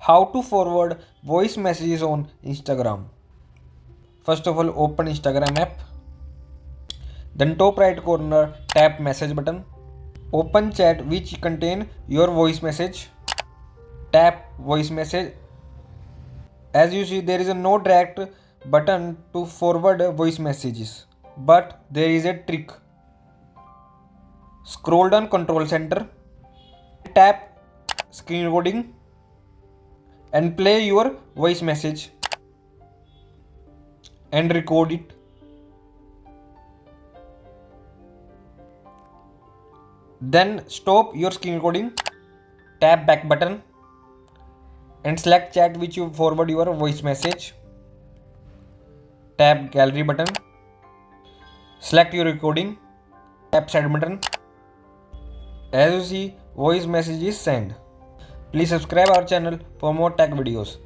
How to forward voice messages on Instagram. First of all, open Instagram app. Then top right corner tap message button. Open chat which contain your voice message. Tap voice message. As you see, there is a no direct button to forward voice messages, but there is a trick. Scroll down control center, tap screen recording and play your voice message and record it. Then stop your screen recording, tap back button and select chat which you forward your voice message. Tap gallery button, select your recording, tap send button. As you see, voice message is sent. Please subscribe our channel for more tech videos.